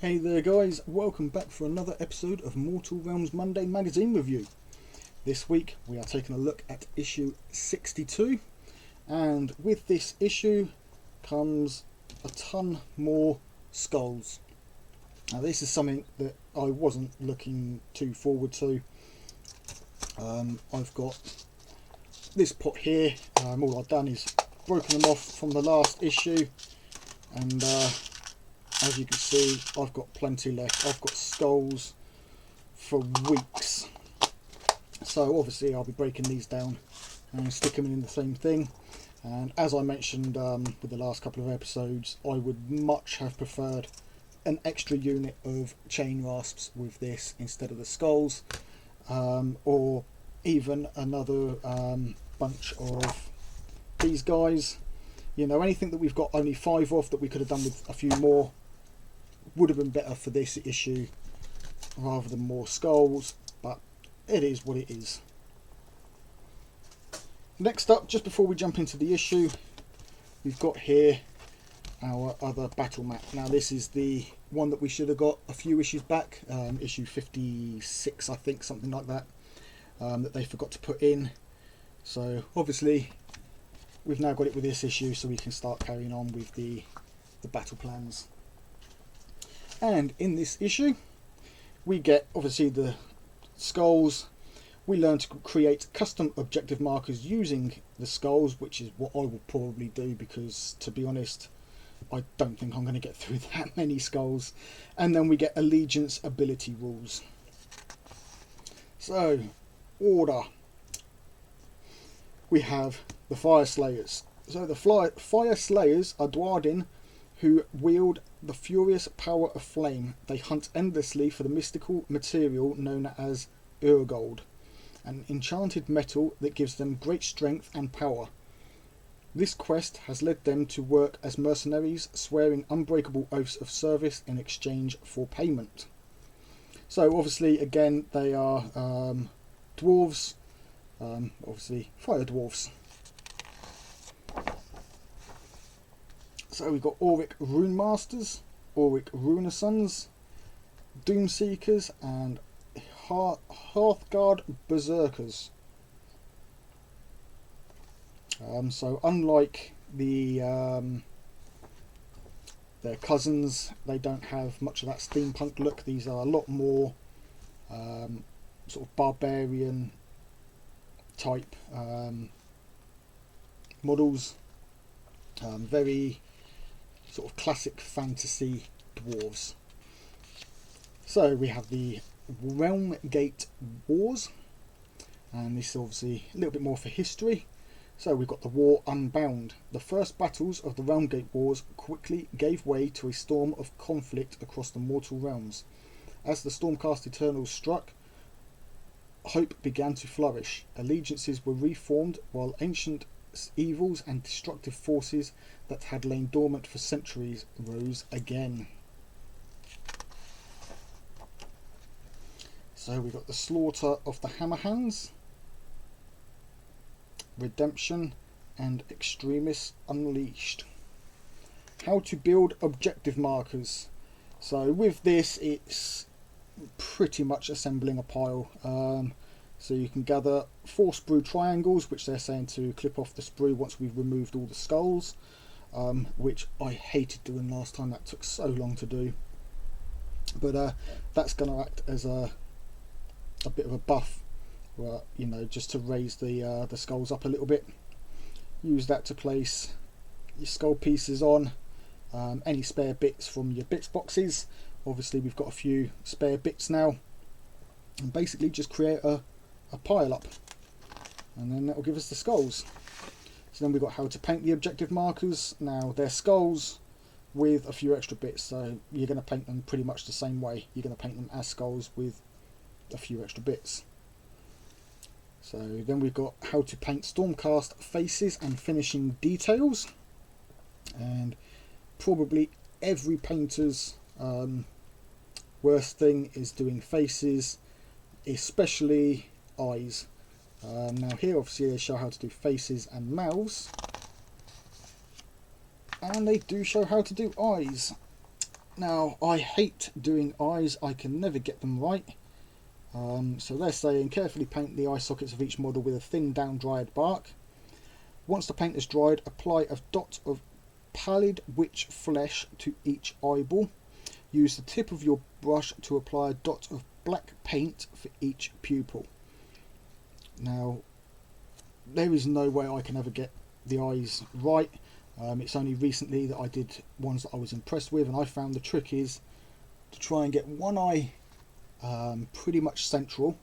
Hey there guys, welcome back for another episode of Mortal Realms Monday Magazine Review. This week we are taking a look at issue 62, and with this issue comes a ton more skulls. Now this is something that I wasn't looking too forward to. I've got this pot here, all I've done is broken them off from the last issue, and as you can see, I've got plenty left. I've got skulls for weeks. So obviously I'll be breaking these down and sticking them in the same thing. And as I mentioned with the last couple of episodes, I would much have preferred an extra unit of chain rasps with this instead of the skulls. Or even another bunch of these guys. You know, anything that we've got only 5 of that we could have done with a few more would have been better for this issue rather than more skulls, but it is what it is. Next up, just before we jump into the issue, we've got here our other battle map. Now this is the one that we should have got a few issues back, issue 56 I think, something like that, that they forgot to put in. So obviously we've now got it with this issue, so we can start carrying on with the battle plans. And in this issue we get obviously the skulls. We learn to create custom objective markers using the skulls, which is what I will probably do, because to be honest I don't think I'm going to get through that many skulls. And then we get allegiance ability rules. So order, we have the Fire Slayers. So the Fire Slayers are Dwarden who wield the furious power of flame. They hunt endlessly for the mystical material known as Urgold, an enchanted metal that gives them great strength and power. This quest has led them to work as mercenaries, swearing unbreakable oaths of service in exchange for payment. So obviously again they are dwarves, obviously fire dwarves. So we've got Auric Rune Masters, Auric Runesons, Doomseekers, and Hearthguard Berserkers. So unlike their cousins, they don't have much of that steampunk look. These are a lot more sort of barbarian type models, very sort of classic fantasy dwarves. So we have the Realm Gate Wars, and this is obviously a little bit more for history. So we've got the War Unbound. The first battles of the Realm Gate Wars quickly gave way to a storm of conflict across the mortal realms. As the Stormcast Eternals struck, hope began to flourish. Allegiances were reformed, while ancient evils and destructive forces that had lain dormant for centuries rose again. So we've got the Slaughter of the Hammerhands, Redemption, and Extremis Unleashed. How to build objective markers. So with this it's pretty much assembling a pile. So you can gather 4 sprue triangles, which they're saying to clip off the sprue once we've removed all the skulls, which I hated doing last time. That took so long to do. But that's going to act as a bit of a buff, you know, just to raise the skulls up a little bit. Use that to place your skull pieces on. Any spare bits from your bits boxes. Obviously we've got a few spare bits now, and basically just create a pile up, and then that will give us the skulls. So then we've got how to paint the objective markers. Now they're skulls with a few extra bits, so you're going to paint them pretty much the same way. You're going to paint them as skulls with a few extra bits. So then we've got how to paint Stormcast faces and finishing details, and probably every painter's worst thing is doing faces, especially eyes. Now here obviously they show how to do faces and mouths, and they do show how to do eyes. Now, I hate doing eyes, I can never get them right. So they're saying carefully paint the eye sockets of each model with a thin down dried bark. Once the paint is dried, apply a dot of pallid witch flesh to each eyeball. Use the tip of your brush to apply a dot of black paint for each pupil. Now, there is no way I can ever get the eyes right. It's only recently that I did ones that I was impressed with, and I found the trick is to try and get one eye pretty much central,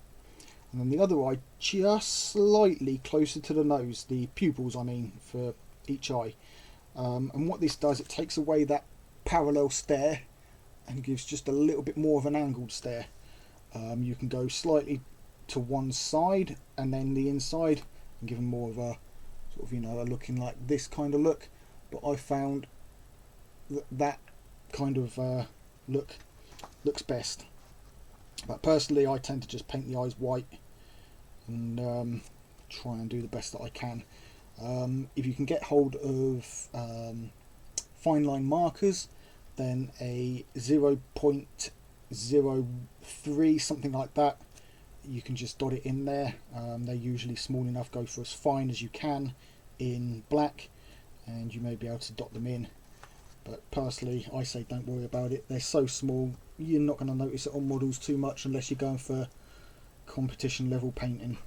and then the other eye just slightly closer to the nose, the pupils I mean, for each eye. And what this does, it takes away that parallel stare and gives just a little bit more of an angled stare. You can go slightly to one side and then the inside and give them more of a sort of, you know, looking like this kind of look, but I found that kind of look looks best. But personally, I tend to just paint the eyes white and try and do the best that I can. If you can get hold of fine line markers, then a 0.03, something like that, you can just dot it in there. They're usually small enough, go for as fine as you can in black, and you may be able to dot them in. But personally, I say don't worry about it. They're so small, you're not going to notice it on models too much unless you're going for competition level painting.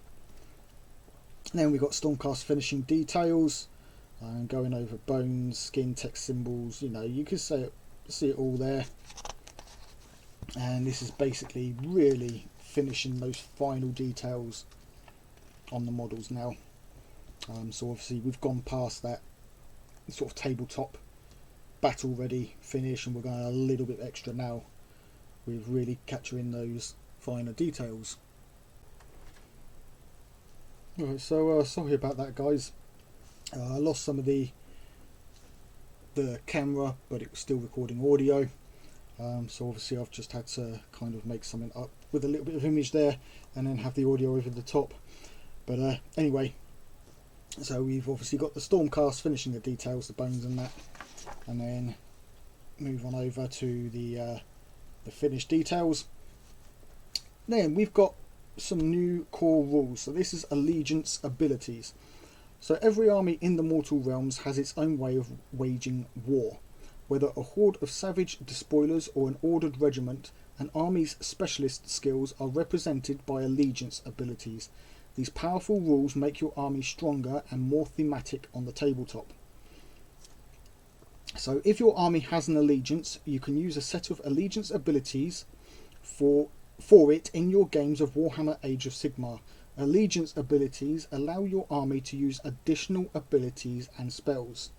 And then we've got Stormcast finishing details, going over bones, skin, text symbols, you know, you can see it all there. And this is basically really finishing those final details on the models now. So obviously we've gone past that sort of tabletop battle ready finish, and we're going a little bit extra now with really capturing those finer details. Alright, so sorry about that, guys. I lost some of the camera, but it was still recording audio. So obviously I've just had to kind of make something up with a little bit of image there and then have the audio over the top. But anyway, so we've obviously got the Stormcast finishing the details, the bones and that, and then move on over to the finished details. Then we've got some new core rules. So this is allegiance abilities. So every army in the Mortal Realms has its own way of waging war. Whether a horde of savage despoilers or an ordered regiment, an army's specialist skills are represented by allegiance abilities. These powerful rules make your army stronger and more thematic on the tabletop. So if your army has an allegiance, you can use a set of allegiance abilities for it in your games of Warhammer Age of Sigmar. Allegiance abilities allow your army to use additional abilities and spells.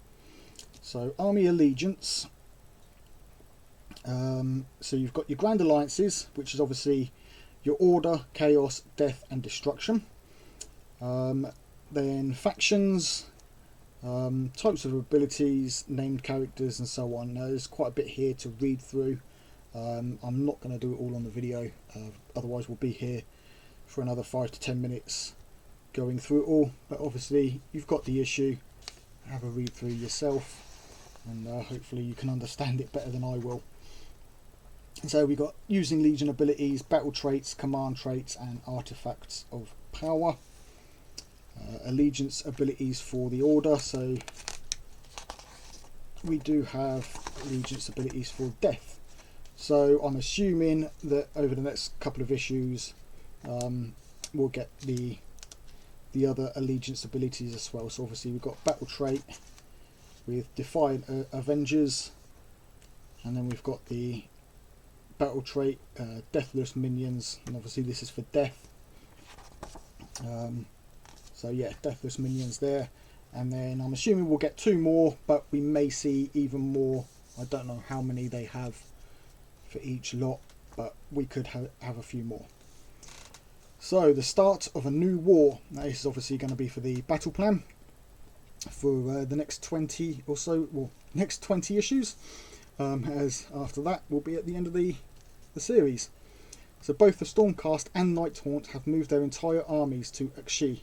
So Army Allegiance, so you've got your Grand Alliances, which is obviously your Order, Chaos, Death and Destruction. Then Factions, types of abilities, named characters and so on. Now, there's quite a bit here to read through. I'm not going to do it all on the video, otherwise we'll be here for another 5 to 10 minutes going through it all. But obviously you've got the issue, have a read through yourself, and hopefully you can understand it better than I will. So we've got using Legion abilities, battle traits, command traits and artifacts of power. Allegiance abilities for the Order, so we do have allegiance abilities for Death. So I'm assuming that over the next couple of issues we'll get the other allegiance abilities as well. So obviously we've got battle trait with Defiant Avengers, and then we've got the battle trait Deathless Minions, and obviously this is for Death. So yeah, Deathless Minions there, and then I'm assuming we'll get 2 more, but we may see even more. I don't know how many they have for each lot, but we could have a few more. So the start of a new war. Now this is obviously going to be for the battle plan for the next 20 or so, well, next 20 issues, as after that will be at the end of the series. So both the Stormcast and Nighthaunt have moved their entire armies to Aqshy.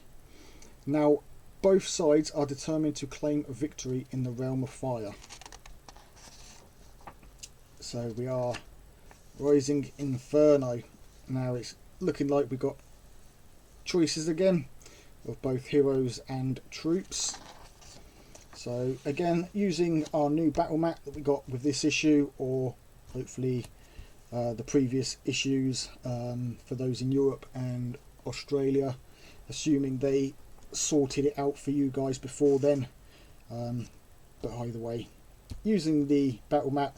Now both sides are determined to claim victory in the Realm of Fire. So we are Rising Inferno. Now it's looking like we've got choices again of both heroes and troops. So again, using our new battle mat that we got with this issue, or hopefully the previous issues for those in Europe and Australia, assuming they sorted it out for you guys before then. But either way, using the battle mat,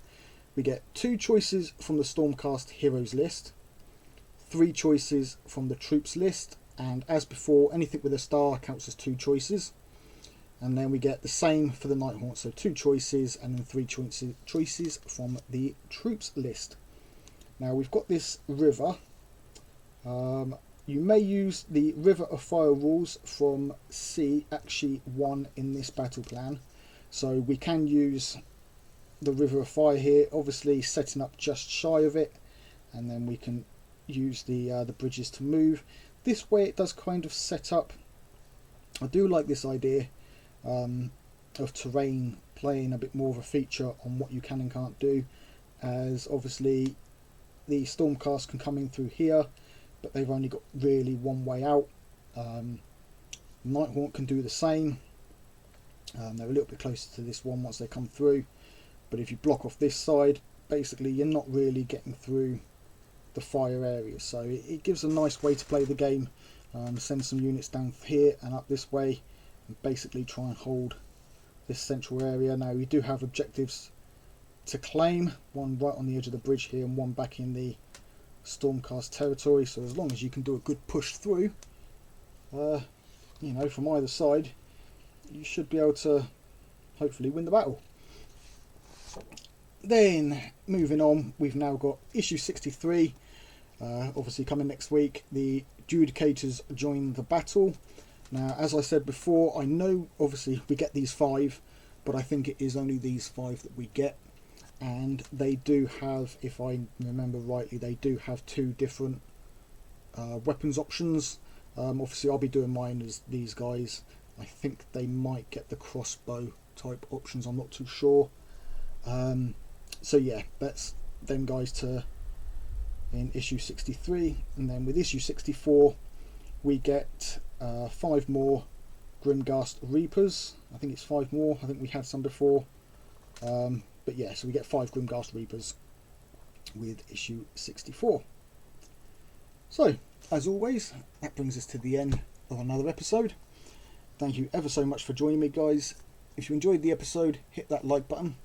we get 2 choices from the Stormcast heroes list, 3 choices from the troops list, and as before, anything with a star counts as 2 choices. And then we get the same for the Nighthaunt, so 2 choices and then 3 choices from the troops list. Now we've got this river. You may use the River of Fire rules from Akshay 1 in this battle plan. So we can use the River of Fire here, obviously setting up just shy of it, and then we can use the bridges to move. This way it does kind of set up. I do like this idea of terrain playing a bit more of a feature on what you can and can't do, as obviously the Stormcast can come in through here, but they've only got really one way out. Nighthaunt can do the same. They're a little bit closer to this one once they come through, but if you block off this side, basically you're not really getting through the fire area. So it gives a nice way to play the game. Send some units down here and up this way, and basically try and hold this central area. Now we do have objectives to claim, one right on the edge of the bridge here and one back in the Stormcast territory, so as long as you can do a good push through, you know, from either side, you should be able to hopefully win the battle. Then moving on, we've now got issue 63, obviously coming next week. The Judicators join the battle. Now, as I said before, I know obviously we get these 5, but I think it is only these 5 that we get, and they do have, if I remember rightly, they do have 2 different weapons options. Obviously I'll be doing mine as these guys. I think they might get the crossbow type options, I'm not too sure. So yeah, that's them guys to in issue 63, and then with issue 64 we get 5 more Grimghast Reapers. I think it's 5 more, I think we had some before, but yeah, so we get 5 Grimghast Reapers with issue 64. So as always, that brings us to the end of another episode. Thank you ever so much for joining me, guys. If you enjoyed the episode, hit that like button.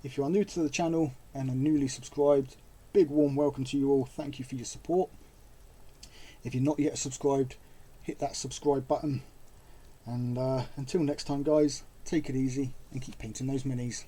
If you are new to the channel and are newly subscribed, big warm welcome to you all. Thank you for your support. If you're not yet subscribed, hit that subscribe button. And until next time, guys, take it easy and keep painting those minis.